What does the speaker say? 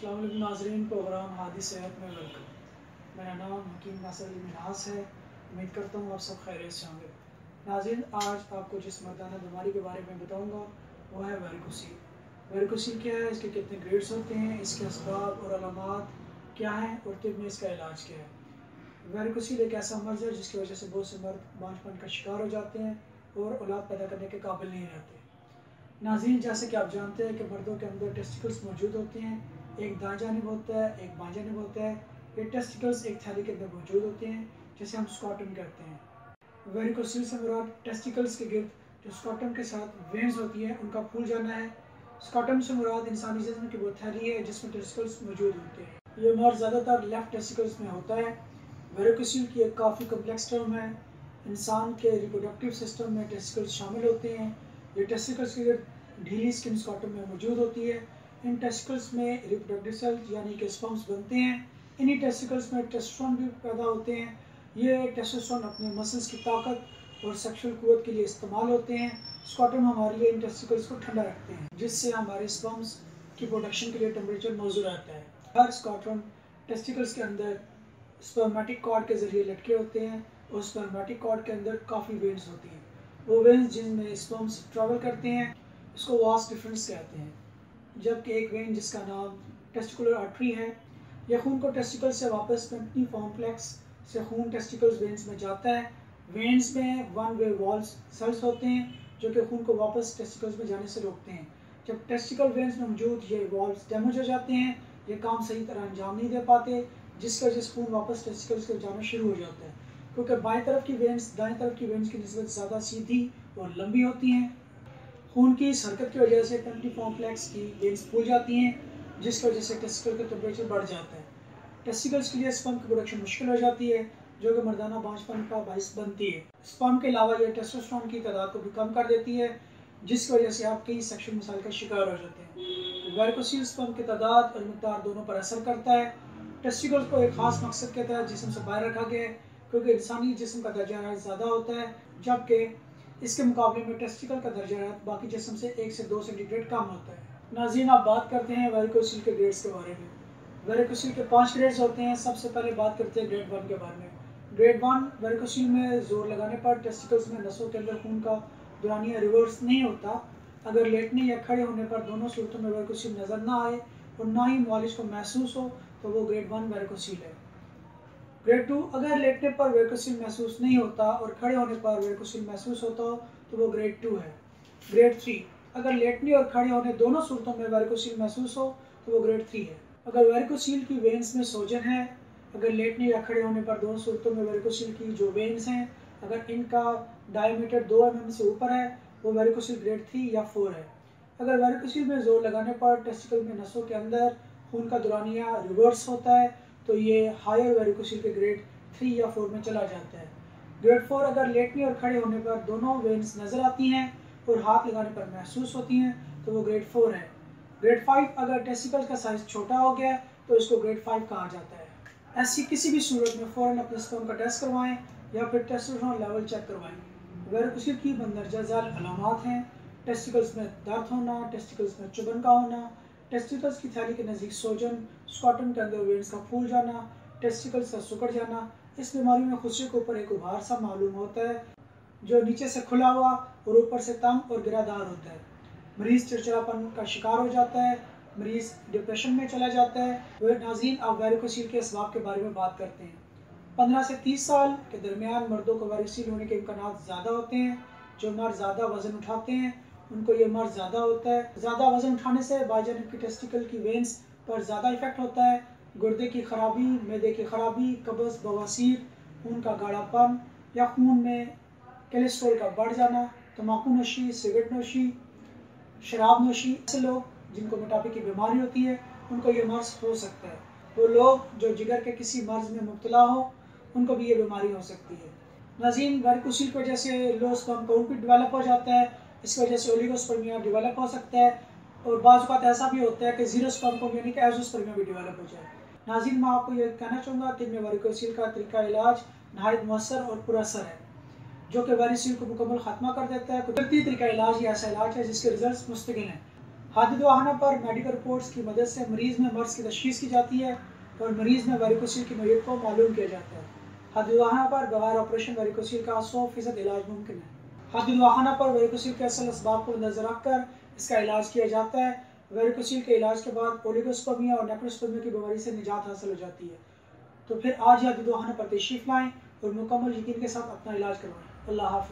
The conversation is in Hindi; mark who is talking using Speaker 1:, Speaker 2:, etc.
Speaker 1: अस्सलाम वालेकुम नाज़रीन, प्रोग्राम हादी सेहत में वेलकम। मेरा नाम हकीम नासिर अली मिन्हास है। उम्मीद करता हूँ आप सब खैरियत से होंगे। नाज़रीन, आज आपको जिस मर्दाना बीमारी के बारे में बताऊँगा वो है वेरिकोसील। वेरिकोसील क्या है, इसके कितने ग्रेड्स होते हैं, इसके असबाब और अलामात क्या हैं और तिब में इसका इलाज क्या है। वेरिकोसील एक ऐसा मर्ज़ है जिसकी वजह से बहुत से मर्द बांझपन का शिकार हो जाते हैं और औलाद पैदा करने के काबिल नहीं रहते। नाज़रीन, जैसे कि आप जानते हैं कि मर्दों के अंदर टेस्टिकल्स मौजूद होते हैं, एक दाएं जानिब होता है, एक बाएं जानिब होता है। ये टेस्टिकल्स एक थैली के अंदर मौजूद होते हैं जिसे हम स्क्रॉटम कहते हैं। वेरिकोसील से मुराद टेस्टिकल्स के गिर्द जो स्क्रॉटम के साथ वेन्स होती हैं उनका फूल जाना है। स्क्रॉटम से मुराद इंसानी जिस्म की वो थैली है जिसमें टेस्टिकल्स मौजूद होते हैं। ये मर्ज ज़्यादातर लेफ्ट टेस्टिकल्स में होता है। वेरिकोसील की एक काफ़ी कम्प्लेक्स टर्म है। इंसान के रिप्रोडक्टिव सिस्टम में टेस्टिकल्स शामिल होते हैं। ये टेस्टिकल्स के गिर्द ढीली स्किन स्क्रॉटम में मौजूद होती है। इन टेस्टिकल्स में रिप्रोडक्टिव सेल्स यानी कि स्पर्म्स बनते हैं। इन्हीं टेस्टिकल्स में टेस्टोस्टेरोन भी पैदा होते हैं। ये टेस्टोस्टेरोन अपने मसल्स की ताकत और सेक्सुअल कुव्वत के लिए इस्तेमाल होते हैं। स्क्रॉटम हमारे लिए इन टेस्टिकल्स को ठंडा रखते हैं जिससे हमारे स्पर्म्स की प्रोडक्शन के लिए टेम्परेचर मौजूद रहता है। हर स्क्रॉटम टेस्टिकल्स के अंदर स्पर्मेटिक कॉर्ड के जरिए लटके होते हैं और स्पर्मेटिक कॉर्ड के अंदर काफ़ी वेन्स होती हैं। वो वेन्स जिनमें स्पर्म्स ट्रैवल करते हैं इसको वास डिफरेंस कहते हैं। जबकि एक वेन जिसका नाम टेस्टिकुलर आर्टरी है, यह खून को टेस्टिकल से वापस पेंटनी कॉम्प्लेक्स से खून टेस्टिकल्स वेन्स में जाता है। वेन्स में वन वे वॉल्व सेल्स होते हैं जो कि खून को वापस टेस्टिकल्स में जाने से रोकते हैं। जब टेस्टिकल वेन्स में मौजूद ये वॉल्व डैमेज हो जाते हैं, ये काम सही तरह अंजाम नहीं दे पाते जिसकी वजह से खून वापस टेस्टिकल्स को जाना शुरू हो जाता है। क्योंकि बाएं तरफ की वेन्स दाएं तरफ की वेन्स की निस्बत ज़्यादा सीधी और लंबी होती हैं। खून की इस हरकत की वजह से पेंटनी कॉम्प्लेक्स की वेन्स फूल जाती हैं जिसकी वजह से टेस्टिकल का टेम्परेचर बढ़ जाता है। टेस्टिकल्स के लिए स्पर्म की प्रोडक्शन मुश्किल हो जाती है जो कि मर्दाना बांझपन का बाइस बनती है। स्पर्म के अलावा यह टेस्टोस्टेरोन की तादाद को भी कम कर देती है जिसकी वजह से आप कई सेक्सुअल मसाइल का शिकार हो जाते हैं। वेरिकोसील स्पर्म की तादाद और मिकदार दोनों पर असर करता है। टेस्टिकल्स को एक खास मकसद के तहत जिस्म से बाहर रखा गया है क्योंकि इंसानी जिस्म का दर्जा हरारत ज़्यादा होता है जबकि इसके मुकाबले में टेस्टिकल का दर्जा हरारत बाकी जिस्म से 1 से 2 सेंटीग्रेड कम होता है। नाज़रीन, आप बात करते हैं वेरिकोसील के ग्रेड्स के बारे में। वेरिकोसील के 5 ग्रेड्स होते हैं। सबसे पहले बात करते हैं ग्रेड 1 के बारे में। ग्रेड 1 वेरिकोसील में जोर लगाने पर टेस्टिकल्स में नसों के अंदर खून का दौरानिया रिवर्स नहीं होता। अगर लेटने या खड़े होने पर दोनों सूरतों में वेरिकोसील नज़र ना आए और ना ही मॉलिश को महसूस हो तो वो ग्रेड 1 वेरिकोसील है। ग्रेड 2 अगर लेटने पर वेरिकोसील महसूस नहीं होता और खड़े होने पर वेरिकोसील महसूस होता हो तो वो ग्रेड 2 है। ग्रेड 3 अगर लेटने और खड़े होने दोनों सूरतों में वेरिकोसील महसूस हो तो वो ग्रेड 3 है। अगर वेरिकोसील की वेन्स में सोजन है, अगर लेटने या खड़े होने पर दोनों सूरतों में वेरिकोसील की जो वेन्स हैं अगर इनका डायमीटर 2 mm से ऊपर है वो वेरिकोसील ग्रेड 3 या 4 है। अगर वेरिकोसील में जोर लगाने पर टेस्टिकल में नसों के अंदर खून का दौरानिया रिवर्स होता है तो ये हायर वेरिकोसील के ग्रेड 3 या 4 में चला जाता है। ग्रेड 4 अगर लेटने और खड़े होने पर दोनों वेन्स नज़र आती हैं और हाथ लगाने पर महसूस होती हैं तो वो ग्रेड 4 है। ग्रेड 5 अगर टेस्टिकल का साइज छोटा हो गया तो इसको ग्रेड 5 कहा जाता है। ऐसी किसी भी सूरत में फ़ौरन अपने स्पर्म का टेस्ट करवाएं या फिर टेस्टोस्टेरोन लेवल चेक करवाएं। वेरिकोसील की मंदरजा झैल अलामात हैं टेस्टिकल्स में दर्द होना, टेस्टिकल्स में चुभन का होना, टेस्टिकल्स की थैली के नज़दीक सोजन, स्क्रॉटम के अंदर वेन्स का फूल जाना, टेस्टिकल्स का सिकुड़ जाना। इस बीमारी में खुसरे के ऊपर एक उभार सा मालूम होता है जो नीचे से खुला हुआ और ऊपर से तंग और गिरादार होता है। मरीज़ चिड़चिड़ापन का शिकार हो जाता है, मरीज़ डिप्रेशन में चला जाता है। वह नाज़रीन, आप वेरिकोसील के असबाब के बारे में बात करते हैं। 15 से 30 साल के दरमियान मर्दों को वेरिकोसील होने के इम्कान ज़्यादा होते हैं। जो मर्द ज़्यादा वज़न उठाते हैं उनको ये मर्ज ज़्यादा होता है। ज़्यादा वज़न उठाने से बाईजानिब की टेस्टिकल की वेन्स पर ज़्यादा इफेक्ट होता है। गुर्दे की खराबी, मैदे की खराबी, कब्ज़, बवासीर, खून का गाढ़ापन या खून में कोलेस्ट्रॉल का बढ़ जाना, तम्बाकू नोशी, सिगरेट नोशी, शराब नोशी। ऐसे लोग जिनको मोटापे की बीमारी होती है उनको ये मर्ज हो सकता है। वो लोग जो जिगर के किसी मर्ज में मुब्तला हो उनको भी ये बीमारी हो सकती है। नाज़रीन, वेरिकोसील की वजह से लो स्पर्म काउंट भी डेवलप हो जाता है। इसकी वजह से ओलिगोस्पर्मिया डेवलप हो सकता है और बाज़ औक़ात ऐसा भी होता है कि ज़ीरो स्पर्म काउंट यानी कि एज़ोस्पर्मिया भी डेवलप हो जाए। नाज़रीन, मैं आपको ये कहना चाहूँगा कि इनमें वेरिकोसील का तरीका इलाज नहायत मौसर और पुरअसर है जो कि वेरिकोसील को मुकम्मल ख़त्मा कर देता है। कुदरती तरीका इलाज ही ऐसा इलाज है जिसके रिजल्ट मुस्तकिल हैं। हादी दवाखाना पर मेडिकल रिपोर्ट्स की मदद से मरीज़ में मर्ज़ की तशख़ीस की जाती है और मरीज़ में वेरिकोसील की नोयत को मालूम किया जाता है। हादी दवाखाना पर बगैर ऑपरेशन वेरिकोसील का 100% इलाज मुमकिन है। हादी दवाखाना पर वेरिकोसील के असल असबाब को नज़र रखकर इसका इलाज किया जाता है। वेरिकोसील के इलाज के बाद ओलिगोस्पर्मिया और नेक्रोस्पर्मिया की बीमारी से निजात हासिल हो जाती है। तो फिर आज हादी दवाखाना पर तशरीफ़ लाएँ और मुकम्मल यकीन के साथ अपना इलाज करवाएँ। अल्लाह हाफ़िज़।